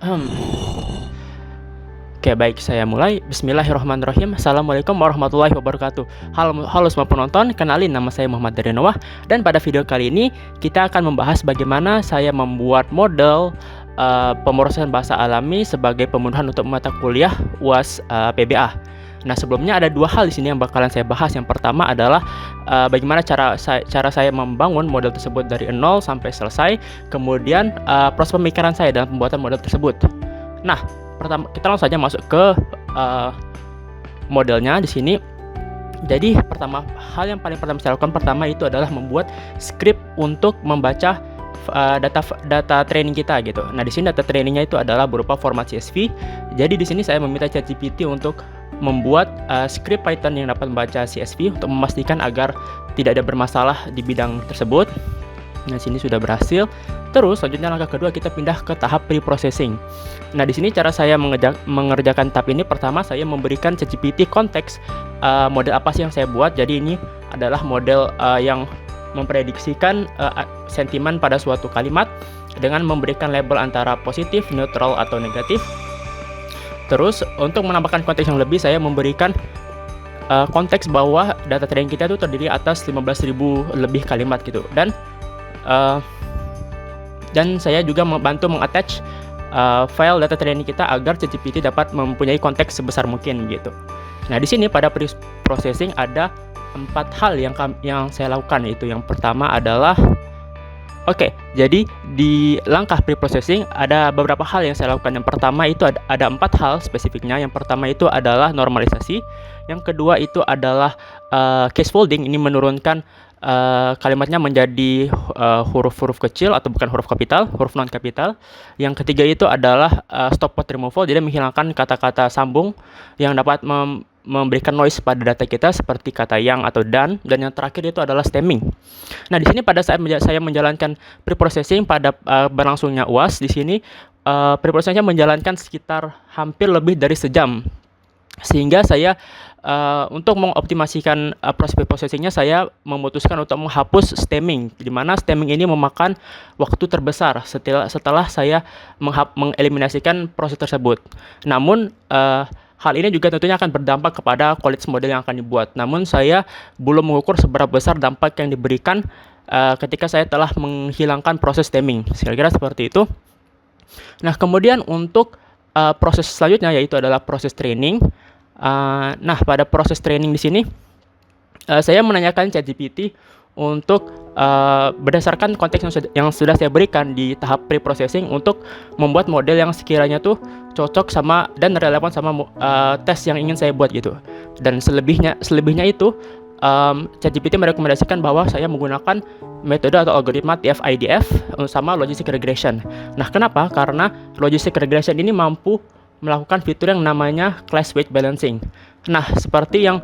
Hmm. Oke, baik, saya mulai. Bismillahirrahmanirrahim. Assalamualaikum warahmatullahi wabarakatuh. Halo semua penonton, kenalin nama saya Muhammad dari Noah. Dan pada video kali ini kita akan membahas bagaimana saya membuat model pemrosesan bahasa alami sebagai pemenuhan untuk mata kuliah UAS PBA. Nah, sebelumnya ada dua hal di sini yang bakalan saya bahas. Yang pertama adalah bagaimana cara saya membangun model tersebut dari nol sampai selesai. Kemudian proses pemikiran saya dalam pembuatan model tersebut. Nah, pertama kita langsung saja masuk ke modelnya di sini. Jadi hal yang paling pertama saya lakukan pertama itu adalah membuat script untuk membaca data training kita gitu. Nah, di sini data trainingnya itu adalah berupa format CSV. Jadi di sini saya meminta ChatGPT untuk membuat script Python yang dapat membaca CSV untuk memastikan agar tidak ada bermasalah di bidang tersebut. Nah, sini sudah berhasil. Terus selanjutnya langkah kedua kita pindah ke tahap pre-processing. Nah, di sini cara saya mengerjakan tahap ini, pertama saya memberikan ChatGPT konteks model apa sih yang saya buat. Jadi ini adalah model yang memprediksikan sentimen pada suatu kalimat dengan memberikan label antara positif, neutral, atau negatif. Terus untuk menambahkan konteks yang lebih, saya memberikan konteks bahwa data training kita itu terdiri atas 15.000 lebih kalimat gitu. Dan saya juga membantu mengattach file data training kita agar ChatGPT dapat mempunyai konteks sebesar mungkin gitu. Nah, di sini pada pre-processing ada 4 hal yang saya lakukan, yaitu yang pertama adalah jadi di langkah pre-processing ada beberapa hal yang saya lakukan. Yang pertama itu ada 4 hal spesifiknya. Yang pertama itu adalah normalisasi. Yang kedua itu adalah case folding, ini menurunkan kalimatnya menjadi huruf-huruf kecil atau bukan huruf kapital, huruf non kapital. Yang ketiga itu adalah stop word removal, jadi menghilangkan kata-kata sambung yang dapat memberikan noise pada data kita seperti kata yang atau dan yang terakhir itu adalah stemming. Nah, di sini pada saat saya menjalankan preprocessing pada berlangsungnya UAS, di sini preprocessingnya menjalankan sekitar hampir lebih dari sejam. Sehingga saya untuk mengoptimasikan proses preprocessingnya, saya memutuskan untuk menghapus stemming, di mana stemming ini memakan waktu terbesar setelah saya mengeliminasikan proses tersebut. Namun hal ini juga tentunya akan berdampak kepada kualitas model yang akan dibuat. Namun saya belum mengukur seberapa besar dampak yang diberikan ketika saya telah menghilangkan proses stemming. Kira-kira seperti itu. Nah, kemudian untuk proses selanjutnya yaitu adalah proses training. Nah, pada proses training di sini saya menanyakan ChatGPT untuk berdasarkan konteks yang sudah saya berikan di tahap pre-processing untuk membuat model yang sekiranya tuh cocok sama dan relevan sama tes yang ingin saya buat gitu. Dan selebihnya itu ChatGPT merekomendasikan bahwa saya menggunakan metode atau algoritma TF-IDF sama logistic regression. Nah, kenapa? Karena logistic regression ini mampu melakukan fitur yang namanya class weight balancing. Nah, seperti yang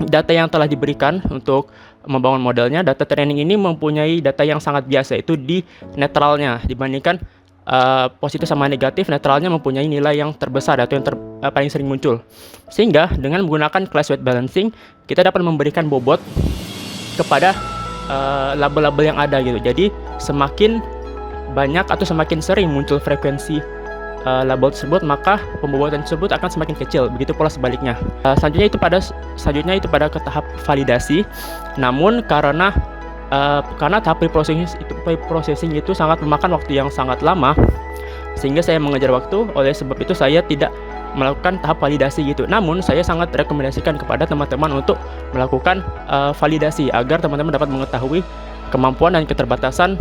data yang telah diberikan untuk membangun modelnya, data training ini mempunyai data yang sangat biasa, yaitu di netralnya. Dibandingkan positif sama negatif, netralnya mempunyai nilai yang terbesar atau yang paling sering muncul. Sehingga dengan menggunakan class weight balancing, kita dapat memberikan bobot kepada label-label yang ada gitu. Jadi semakin banyak atau semakin sering muncul frekuensi label tersebut, maka pembobotan tersebut akan semakin kecil. Begitu pula sebaliknya. Selanjutnya itu pada ke tahap validasi. Namun karena tahap pre-processing itu sangat memakan waktu yang sangat lama, sehingga saya mengejar waktu. Oleh sebab itu saya tidak melakukan tahap validasi gitu. Namun saya sangat rekomendasikan kepada teman-teman untuk melakukan validasi agar teman-teman dapat mengetahui kemampuan dan keterbatasan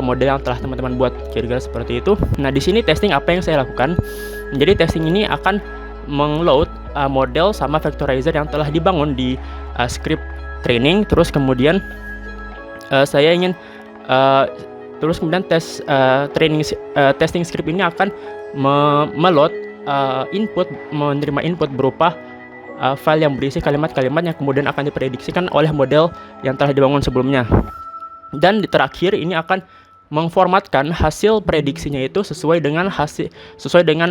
model yang telah teman-teman buat, kira-kira seperti itu. Nah, di sini testing apa yang saya lakukan. Jadi testing ini akan mengload model sama vectorizer yang telah dibangun di script training. Terus kemudian saya ingin testing script ini akan meload menerima input berupa file yang berisi kalimat-kalimat yang kemudian akan diprediksikan oleh model yang telah dibangun sebelumnya. Dan di terakhir ini akan mengformatkan hasil prediksinya itu sesuai dengan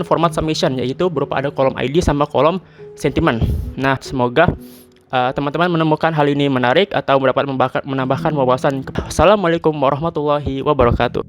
format summation, yaitu berupa ada kolom ID sama kolom sentimen. Nah, semoga teman-teman menemukan hal ini menarik atau dapat menambahkan wawasan. Assalamualaikum warahmatullahi wabarakatuh.